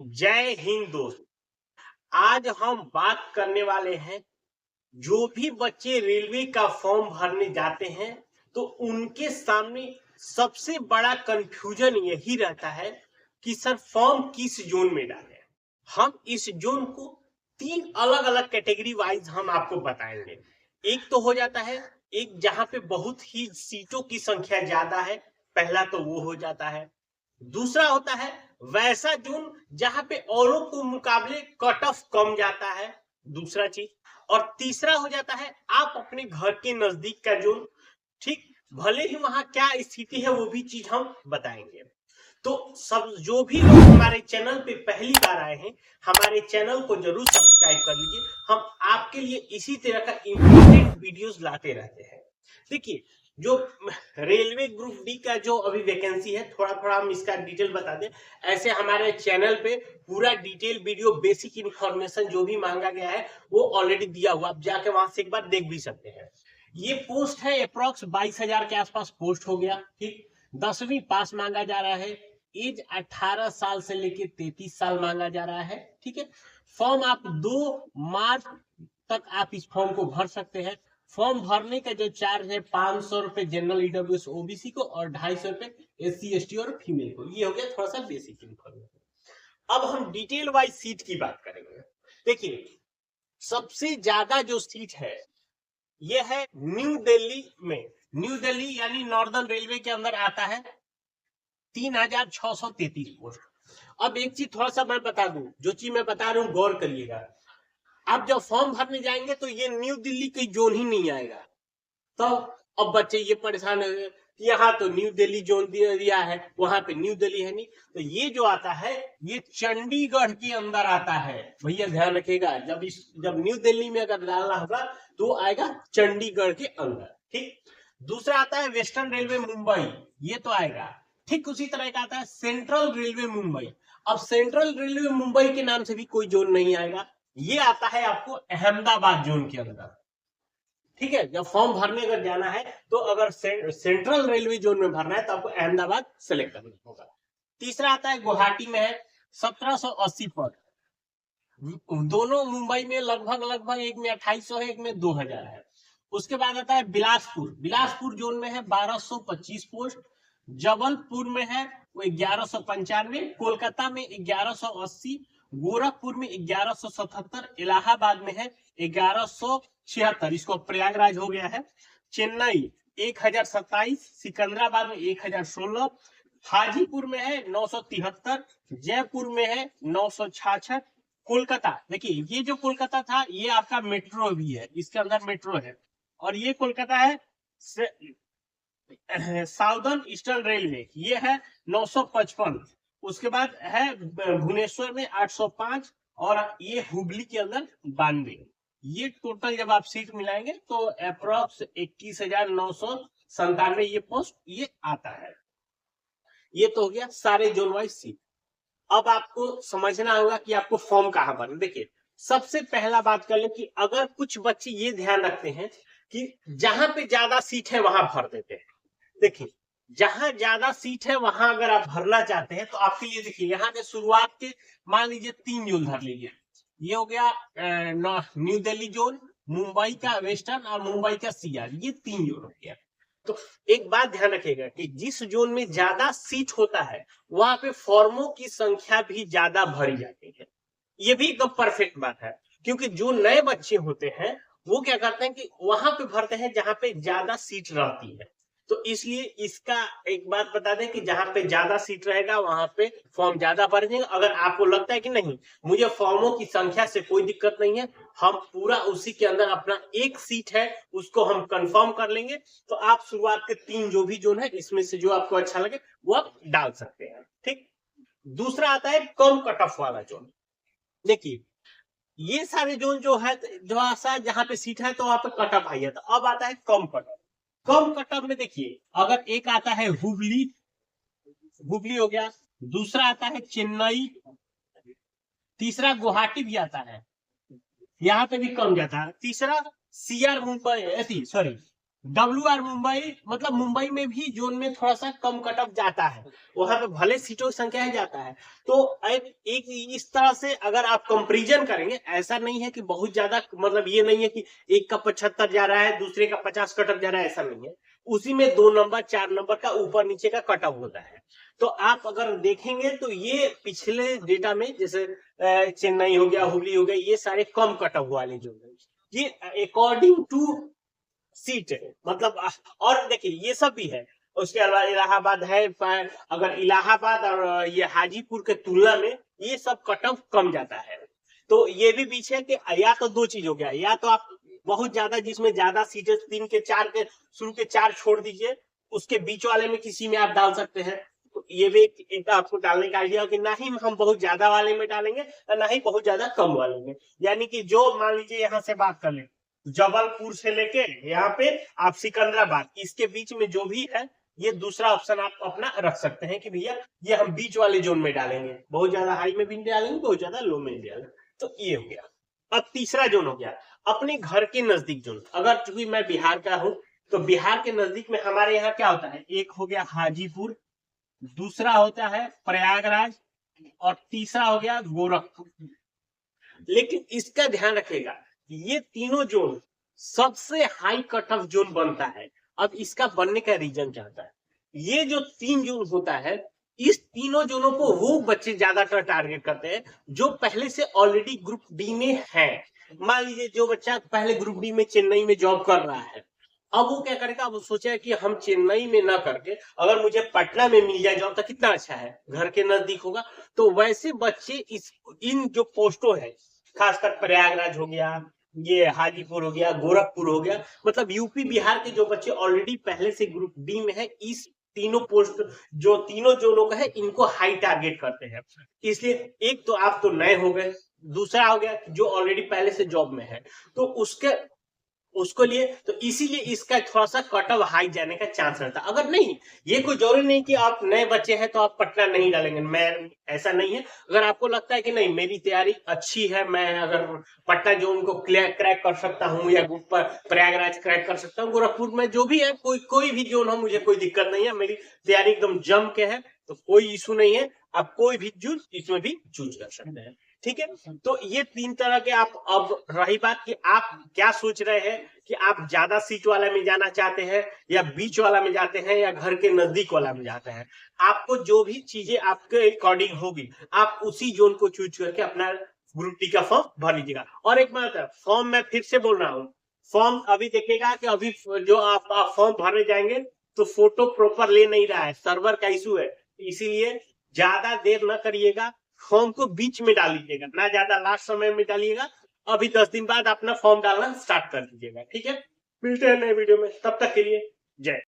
जय हिंद दोस्त। आज हम बात करने वाले हैं, जो भी बच्चे रेलवे का फॉर्म भरने जाते हैं तो उनके सामने सबसे बड़ा कंफ्यूजन यही रहता है कि सर फॉर्म किस जोन में डालें। हम इस जोन को तीन अलग अलग कैटेगरी वाइज हम आपको बताएंगे। एक तो हो जाता है, एक जहां पे बहुत ही सीटों की संख्या ज्यादा है, पहला तो वो हो जाता है। दूसरा होता है वैसा जोन जहां पे औरों को मुकाबले कट ऑफ कम जाता है, दूसरा चीज। और तीसरा हो जाता है आप अपने घर के नजदीक का जोन। ठीक, भले ही वहां क्या स्थिति है वो भी चीज हम बताएंगे। तो सब जो भी लोग हमारे चैनल पे पहली बार आए हैं, हमारे चैनल को जरूर सब्सक्राइब कर लीजिए। हम आपके लिए इसी तरह का इंपॉर्टेंट वीडियोस लाते रहते हैं। देखिए, जो रेलवे ग्रुप डी का जो अभी वैकेंसी है, थोड़ा थोड़ा हम इसका डिटेल बता दें। ऐसे हमारे चैनल पे पूरा डिटेल वीडियो, बेसिक इंफॉर्मेशन जो भी मांगा गया है वो ऑलरेडी दिया हुआ, आप जाके वहां से एक बार देख भी सकते हैं। ये पोस्ट है अप्रोक्स 22,000 के आसपास पोस्ट हो गया। ठीक, 10वीं पास मांगा जा रहा है। एज 18 साल से लेके 33 साल मांगा जा रहा है। ठीक है, फॉर्म आप 2 मार्च तक आप इस फॉर्म को भर सकते हैं। फॉर्म भरने का जो चार्ज है 500 रुपए जनरल ईडब्ल्यूएस ओबीसी को और 250 रुपए एससी एसटी और फीमेल को। ये हो गया थोड़ा सा बेसिक इन्फॉर्मेशन। अब हम डिटेल वाइज सीट की बात करेंगे। देखिए, सबसे ज्यादा जो सीट है ये है न्यू दिल्ली में। न्यू दिल्ली यानी नॉर्दर्न रेलवे के अंदर आता है, 3,633 पोस्ट। अब एक चीज थोड़ा सा मैं बता दूं, जो चीज मैं बता रहा हूं गौर करिएगा। आप जब फॉर्म भरने जाएंगे तो ये न्यू दिल्ली की जोन ही नहीं आएगा। तो अब बच्चे ये परेशान हो गए, यहाँ तो न्यू दिल्ली जोन दिया है, वहां पे न्यू दिल्ली है नहीं। तो ये जो आता है ये चंडीगढ़ के अंदर आता है। भैया ध्यान रखिएगा, जब न्यू दिल्ली में अगर डालना होगा तो आएगा चंडीगढ़ के अंदर। ठीक, दूसरा आता है वेस्टर्न रेलवे मुंबई, ये तो आएगा। ठीक उसी तरह का आता है सेंट्रल रेलवे मुंबई। अब सेंट्रल रेलवे मुंबई के नाम से भी कोई जोन नहीं आएगा, ये आता है आपको अहमदाबाद जोन के अंदर। ठीक है, जब फॉर्म भरने अगर जाना है तो अगर सेंट्रल रेलवे जोन में भरना है तो आपको अहमदाबाद सेलेक्ट करना होगा। तीसरा आता है गुवाहाटी में है 1780 पद। दोनों मुंबई में लगभग लगभग, एक में 2800 है, एक में 2000 है। उसके बाद आता है बिलासपुर। बिलासपुर जोन में है 1225 पोस्ट। जबलपुर में है वो 1195। कोलकाता में 1180। गोरखपुर में 1177। इलाहाबाद में है 1176, इसको प्रयागराज हो गया है। चेन्नई 1027। सिकंदराबाद में 1016। हाजीपुर में है 973। जयपुर में है 966। कोलकाता, देखिए ये जो कोलकाता था ये आपका मेट्रो भी है, इसके अंदर मेट्रो है। और ये कोलकाता है साउदर्न ईस्टर्न रेलवे, ये है 955। उसके बाद है भुवनेश्वर में 805। और ये हुबली के अंदर 92। ये टोटल जब आप सीट मिलाएंगे तो अप्रोक्स 21,997 ये पोस्ट ये आता है। ये तो हो गया सारे जोन वाइज सीट। अब आपको समझना होगा कि आपको फॉर्म कहां भरना। देखिए, सबसे पहला बात कर ले कि अगर कुछ बच्चे ये ध्यान रखते हैं कि जहां पे ज्यादा सीट है वहां भर देते हैं। देखिए, जहां ज्यादा सीट है वहां अगर आप भरना चाहते हैं तो आपके लिए देखिए, यहाँ के शुरुआत के मान लीजिए 3 जोन धर लीजिए। ये हो गया न्यू दिल्ली जोन, मुंबई का वेस्टर्न और मुंबई का सीआर, ये 3 जोन हो गया। तो एक बात ध्यान रखिएगा कि जिस जोन में ज्यादा सीट होता है वहां पे फॉर्मों की संख्या भी ज्यादा भरी जाती है। ये भी एकदम परफेक्ट बात है, क्योंकि जो नए बच्चे होते हैं वो क्या करते हैं कि वहां पे भरते हैं जहां पे ज्यादा सीट रहती है। तो इसलिए इसका एक बात बता दें कि जहां पे ज्यादा सीट रहेगा वहां पे फॉर्म ज्यादा भरेंगे। अगर आपको लगता है कि नहीं मुझे फॉर्मों की संख्या से कोई दिक्कत नहीं है, हम पूरा उसी के अंदर अपना एक सीट है उसको हम कंफर्म कर लेंगे, तो आप शुरुआत के 3 जो भी जोन है इसमें से जो आपको अच्छा लगे वो आप डाल सकते हैं। ठीक, दूसरा आता है कम कट ऑफ वाला जोन। देखिए, ये सारे जोन जो है, जो सा जहां पे सीट है तो वहां पे कट ऑफ आई है। तो अब आता है कम कट ऑफ। कम कट ऑफ में देखिए, अगर एक आता है हुबली, हुबली हो गया। दूसरा आता है चेन्नई। तीसरा गुवाहाटी भी आता है, यहाँ पे भी कम जाता है। तीसरा CR Mumbai, sorry WR Mumbai, मतलब मुंबई में भी जोन में थोड़ा सा कम कट ऑफ जाता है, वहां पे भले सीटों की संख्या ही जाता है। तो एक इस तरह से अगर आप कंपैरिजन करेंगे, ऐसा नहीं है कि बहुत ज्यादा, मतलब ये नहीं है कि एक का 75 जा रहा है दूसरे का 50 कट ऑफ जा रहा है, ऐसा नहीं है। उसी में 2 नंबर 4 नंबर का ऊपर नीचे का कट ऑफ होता है। तो आप अगर देखेंगे तो ये पिछले डेटा में, जैसे चेन्नई हो गया, हुबली हो गया, ये सारे कम कट ऑफ वाले जो है, ये अकॉर्डिंग टू सीट है, मतलब और देखिए ये सब भी है। उसके अलावा इलाहाबाद है, अगर इलाहाबाद और ये हाजीपुर के तुलना में ये सब कट ऑफ कम जाता है। तो ये भी बीच है कि या तो दो चीज हो गया, या तो आप बहुत ज्यादा जिसमें ज्यादा सीटें 3 के 4 के शुरू के 4 छोड़ दीजिए, उसके बीच वाले में किसी में आप डाल सकते हैं। तो ये भी एक आपको डालने का आइडिया, कि ना ही हम बहुत ज्यादा वाले में डालेंगे और ना ही बहुत ज्यादा कम वाले में। यानी कि जो मान लीजिए यहाँ से बात कर ले, जबलपुर से लेके यहाँ पे आप सिकंदराबाद, इसके बीच में जो भी है, ये दूसरा ऑप्शन आप अपना रख सकते हैं कि भैया ये हम बीच वाले जोन में डालेंगे, बहुत ज्यादा हाई में भी नहीं डालेंगे, बहुत ज्यादा लो में नहीं डालेंगे। तो ये हो गया। अब तीसरा जोन हो गया अपने घर के नजदीक जोन। अगर चूंकि मैं बिहार का हूं, तो बिहार के नजदीक में हमारे यहाँ क्या होता है, एक हो गया हाजीपुर, दूसरा होता है प्रयागराज, और तीसरा हो गया गोरखपुर। लेकिन इसका ध्यान रखेगा, ये तीनों जोन सबसे हाई कट ऑफ जोन बनता है। अब इसका बनने का रीजन क्या होता है, ये जो 3 जोन होता है, इस तीनों जोनों को वो बच्चे ज्यादातर टारगेट करते हैं जो पहले से ऑलरेडी ग्रुप डी में है। मान लीजिए जो बच्चा पहले ग्रुप डी में चेन्नई में जॉब कर रहा है, अब वो क्या करेगा, अब वो सोचा कि हम चेन्नई में ना करके अगर मुझे पटना में मिल जाए जॉब तो कितना अच्छा है, घर के नजदीक होगा। तो वैसे बच्चे इन जो पोस्टों है, खासकर प्रयागराज हो गया, ये हाजीपुर हो गया, गोरखपुर हो गया, मतलब यूपी बिहार के जो बच्चे ऑलरेडी पहले से ग्रुप डी में है, इस तीनों पोस्ट जो तीनों जोनों का है, इनको हाई टारगेट करते हैं। इसलिए एक तो आप तो नए हो गए, दूसरा हो गया जो ऑलरेडी पहले से जॉब में है, तो उसको लिए, तो इसीलिए इसका थोड़ा सा कट ऑफ हाई जाने का चांस रहता है। अगर नहीं, ये कोई जरूरी नहीं कि आप नए बच्चे हैं तो आप पटना नहीं डालेंगे, मैं ऐसा नहीं है। अगर आपको लगता है कि नहीं मेरी तैयारी अच्छी है, मैं अगर पटना जोन को क्रैक कर सकता हूँ, या प्रयागराज क्रैक कर सकता हूँ, गोरखपुर में जो भी है, कोई भी जोन हो, मुझे कोई दिक्कत नहीं है, मेरी तैयारी एकदम जम के है, तो कोई इशू नहीं है, आप कोई भी चूज इसमें भी चूज कर सकते हैं। ठीक है, तो ये 3 तरह के आप, अब रही बात कि आप क्या सोच रहे हैं कि आप ज्यादा सीट वाला में जाना चाहते हैं, या बीच वाला में जाते हैं, या घर के नजदीक वाला में जाते हैं। आपको जो भी चीजें आपके अकॉर्डिंग होगी, आप उसी जोन को चूज करके अपना ग्रुप डी का फॉर्म भर लीजिएगा। और एक बात है, फॉर्म मैं फिर से बोल रहा हूँ, फॉर्म अभी देखिएगा कि अभी जो आप फॉर्म भरने जाएंगे तो फोटो प्रॉपर ले नहीं रहा है, सर्वर का इशू है, इसीलिए ज्यादा देर न करिएगा, फॉर्म को बीच में डाल लीजिएगा, ना ज्यादा लास्ट समय में डालिएगा। अभी 10 दिन बाद अपना फॉर्म डालना स्टार्ट कर दीजिएगा। ठीक है, मिलते हैं नए वीडियो में, तब तक के लिए जय।